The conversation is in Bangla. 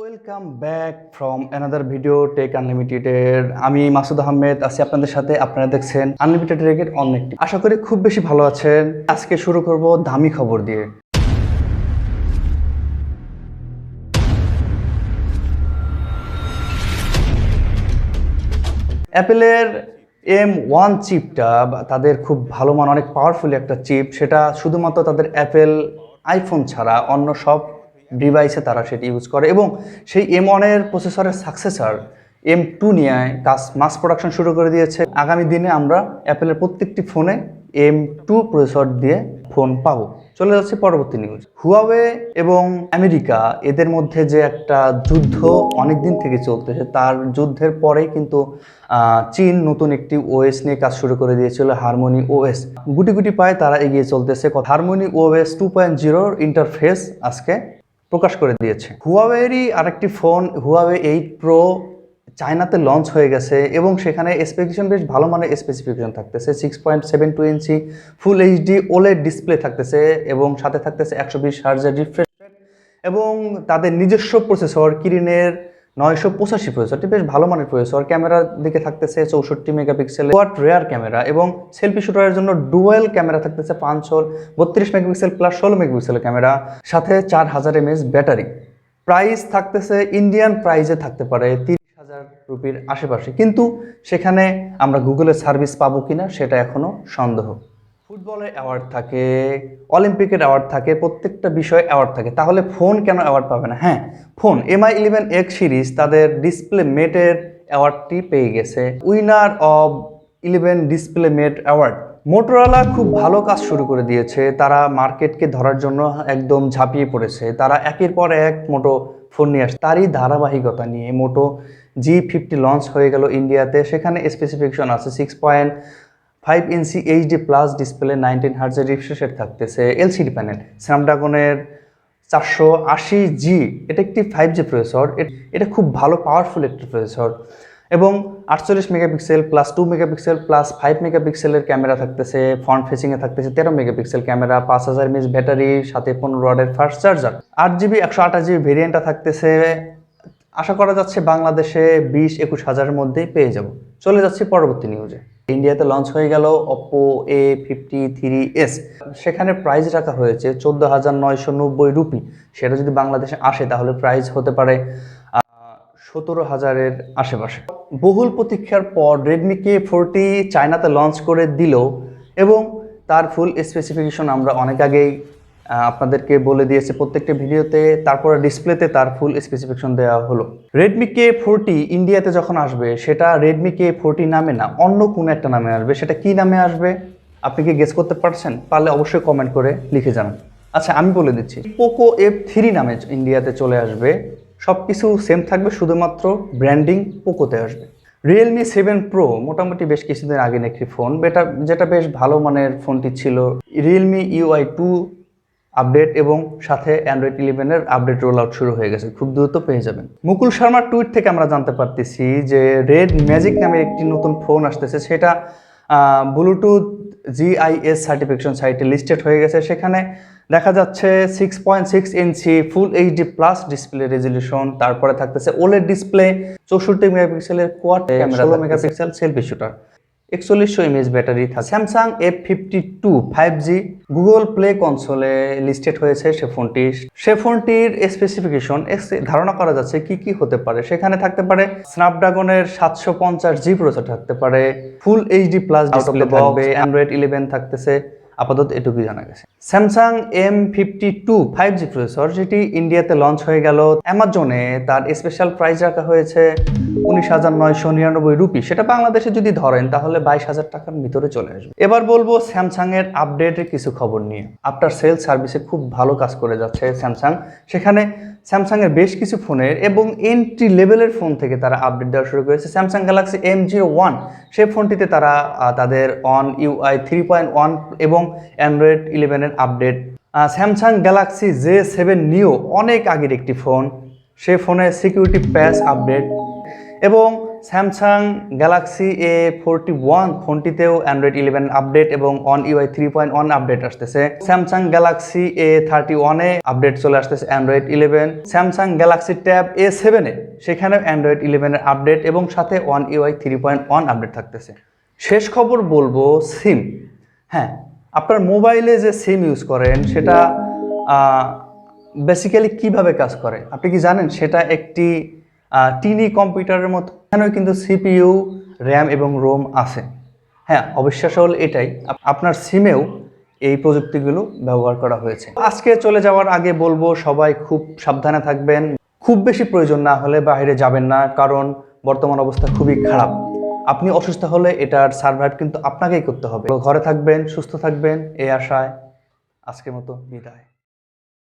Welcome back from another video tech আনলিমিটেডের। আমি মাসুদ আহমেদ আছি আপনাদের সাথে। আপনারা দেখছেন আনলিমিটেড টেকের অনেক টিপ। আশা করি খুব বেশি ভালো আছেন। আজকে শুরু করব দামি খবর দিয়ে। অ্যাপেলের M1 চিপটা তাদের খুব ভালো মান, অনেক পাওয়ারফুল একটা চিপ। সেটা শুধুমাত্র তাদের অ্যাপেল আইফোন ছাড়া অন্য সব ডিভাইসে তারা সেটা ইউজ করে, এবং সেই M1-এর প্রসেসরের সাকসেসর M2 নিয়ে মাস প্রোডাকশন শুরু করে দিয়েছে। আগামী দিনে আমরা অ্যাপেলের প্রত্যেকটি ফোনে M2 প্রসেসর দিয়ে ফোন পাবো। চলে যাচ্ছে পরবর্তী নিউজ। হুয়াওয়ে এবং আমেরিকা এদের মধ্যে যে একটা যুদ্ধ অনেক দিন থেকে চলতেছে, তার যুদ্ধের পরেই কিন্তু চীন নতুন একটি ওএস নিয়ে কাজ শুরু করে দিয়েছিল, হারমোনি ওএস। গুটি গুটি পায়ে তারা এগিয়ে চলতেছে। হারমোনি ওএস 2.0 ইন্টারফেস আজকে প্রকাশ করে দিয়েছে। হুয়াওয়েরই আরেকটি ফোন হুয়াওয়ে 8 প্রো চায়নাতে লঞ্চ হয়ে গেছে, এবং সেখানে স্পেসিফিকেশন বেশ ভালো মানের স্পেসিফিকেশন থাকতেছে। 6.72 ইঞ্চি ফুল এইচডি ওলেড ডিসপ্লে থাকতেছে, এবং সাথে থাকতেছে 120 হার্টজের রিফ্রেশ রেট, এবং তাদের নিজস্ব প্রসেসর কিরিনের 985 প্রসেসরটি বেশ ভালো মানের প্রসেসর। ক্যামেরার দিকে থাকতেছে 64 মেগাপিক্সেল কোয়াড রেয়ার ক্যামেরা, এবং সেলফি শুটারের জন্য ডুয়েল ক্যামেরা থাকতেছে 32 মেগাপিক্সেল প্লাস 16 মেগাপিক্সেল ক্যামেরা, সাথে 4000 mAh ব্যাটারি। প্রাইস থাকতেছে ইন্ডিয়ান প্রাইসে থাকতে পারে 30,000 রুপির আশেপাশে, কিন্তু সেখানে আমরা গুগলের সার্ভিস পাবো কিনা সেটা এখনো সন্দেহ। ফুটবলের অ্যাওয়ার্ড থাকে, অলিম্পিকের অ্যাওয়ার্ড থাকে, প্রত্যেকটা বিষয়ে অ্যাওয়ার্ড থাকে, তাহলে ফোন কেন অ্যাওয়ার্ড পাবে না? হ্যাঁ, ফোন MI11X সিরিজ তাদের ডিসপ্লে মেটের অ্যাওয়ার্ডটি পেয়ে গেছে, winner of 11 display mate award. Motorola খুব ভালো কাজ শুরু করে দিয়েছে। তারা মার্কেটকে ধরার জন্য একদম ঝাঁপিয়ে পড়েছে। তারা একের পর এক মোটো ফোন নিয়ে আসছে। তারই ধারাবাহিকতা নিয়ে মোটো G50 লঞ্চ হয়ে গেল ইন্ডিয়াতে। সেখানে স্পেসিফিকেশন আছে 6.5 ইঞ্চি এইচডি প্লাস ডিসপ্লে, 19 হার্টজের রিফ্রেশ রেট থাকতেছে, এলসিডি প্যানেল, স্ন্যাপড্রাগনের 480G, এটা একটি 5G প্রসেসর। এটা খুব ভালো পাওয়ারফুল একটি প্রসেসর, এবং 48 মেগাপিক্সেল প্লাস 2 মেগাপিক্সেল প্লাস 5 মেগাপিক্সেলের ক্যামেরা থাকতেছে। ফ্রন্ট ফেসিংয়ে থাকতেছে 13 মেগাপিক্সেল ক্যামেরা, 5000 mAh ব্যাটারি, সাথে 15 ওয়াটের ফাস্ট চার্জার। 8GB 128GB ভেরিয়েন্টটা থাকতেছে। আশা করা যাচ্ছে বাংলাদেশে 20-21 হাজারের মধ্যেই পেয়ে যাব। চলে যাচ্ছি পরবর্তী নিউজে। ইন্ডিয়াতে লঞ্চ হয়ে গেল Oppo A53s। সেখানে প্রাইস রাখা হয়েছে 14,990 রুপি। সেটা যদি বাংলাদেশে আসে তাহলে প্রাইস হতে পারে 17,000-এর আশেপাশে। বহুল প্রতীক্ষার পর Redmi K40 চায়নাতে লঞ্চ করে দিল, এবং তার ফুল স্পেসিফিকেশন আমরা অনেক আগেই আপনাদেরকে বলে দিয়েছে প্রত্যেকটা ভিডিওতে। তারপরে ডিসপ্লেতে তার ফুল স্পেসিফিকেশন দেওয়া হলো। Redmi K40 ইন্ডিয়াতে যখন আসবে সেটা Redmi K40 নামে না, অন্য কোনো একটা নামে আসবে। সেটা কি নামে আসবে আপনি কি গেস করতে পারছেন? পারলে অবশ্যই কমেন্ট করে লিখে জানান। আচ্ছা, আমি বলে দিচ্ছি, পোকো F3 নামে ইন্ডিয়াতে চলে আসবে। সব কিছু সেম থাকবে, শুধুমাত্র ব্র্যান্ডিং পোকোতে আসবে। realme 7 Pro মোটামুটি বেশ কিছুদিন আগে একটি ফোন, যেটা বেশ ভালো মানের ফোনটি ছিল। realme UI2 আপডেট, এবং সাথে Android 11-এর আপডেট রোল আউট শুরু হয়ে গেছে, খুব দ্রুত পেয়ে যাবেন। মুকুল শর্মার টুইট থেকে আমরা জানতে পারতেছি যে রেড ম্যাজিক নামের একটি নতুন ফোন আসতেছে। সেটা ব্লুটুথ GIS সার্টিফিকেশন সাইটে লিস্টেড হয়ে গেছে। সেখানে দেখা যাচ্ছে 6.6 inch full HD plus display resolution, তারপরে থাকতেছে ওলেড ডিসপ্লে, 64 মেগাপিক্সেলের quad camera, 16 megapixel selfie shooter, 4100 mAh battery থাকে। Samsung F52 5G Google play কনসোলে লিস্টেড হয়েছে সে ফোনটির স্পেসিফিকেশন ধারণা করা যাচ্ছে কি কি হতে পারে। সেখানে থাকতে পারে স্ন্যাপড্রাগনের 750G প্রসেসর থাকতে পারে, ফুল এইচডি প্লাস ডিসপ্লে থাকবে, Android 11 থাকতেছে। আপাতত এটুকুই জানা গেছে। স্যামসাং M52 5G প্রসেসর, যেটি ইন্ডিয়াতে লঞ্চ হয়ে গেল। অ্যামাজনে তার স্পেশাল প্রাইস রাখা হয়েছে 19,999 রুপি। সেটা বাংলাদেশে যদি ধরেন তাহলে 22,000 টাকার ভিতরে চলে আসবে। এবার বলবো স্যামসাং এর আপডেটের কিছু খবর নিয়ে। আফটার সেল সার্ভিসে খুব ভালো কাজ করে যাচ্ছে স্যামসাং। সেখানে স্যামসাং এর বেশ কিছু ফোনের এবং এন্ট্রি লেভেলের ফোন থেকে তারা আপডেট দেওয়া শুরু করেছে। স্যামসাং গ্যালাক্সি M01 সেই ফোনটিতে তারা তাদের অন UI3.1 এবং Android 11-এর আপডেট। স্যামসাং গ্যালাক্সি J7 নিও অনেক আগের একটি ফোন, সে ফোনে সিকিউরিটি প্যাচ আপডেট, এবং স্যামসাং গ্যালাক্সি A41 ফোনটিতেও অ্যান্ড্রয়েড 11 আপডেট এবং অন UI 3.1 আপডেট আসতেছে। স্যামসাং গ্যালাক্সি A31 এ আপডেট চলে আসতেছে Android 11। Samsung Galaxy tab A7 এ সেখানেও অ্যান্ড্রয়েড 11 এর আপডেট এবং সাথে অন UI 3.1 আপডেট থাকতেছে। শেষ খবর বলবো সিম। হ্যাঁ, আপনার মোবাইলে যে সিম ইউজ করেন সেটা বেসিক্যালি কিভাবে কাজ করে আপনি কি জানেন? সেটা একটি টিনি কম্পিউটারের মতো। এখানেও কিন্তু সিপিইউ, র্যাম এবং রোম আছে। হ্যাঁ, অবিশ্বাস্য হল এটাই, আপনার সিমেও এই প্রযুক্তিগুলো ব্যবহার করা হয়েছে। আজকে চলে যাওয়ার আগে বলবো সবাই খুব সাবধানে থাকবেন। খুব বেশি প্রয়োজন না হলে বাইরে যাবেন না, কারণ বর্তমান অবস্থা খুবই খারাপ। আপনি অসুস্থ হলে এটার সার্ভাইভ কিন্তু আপনাকেই করতে হবে। ঘরে থাকবেন, সুস্থ থাকবেন এই আশায় আজকের মতো বিদায়।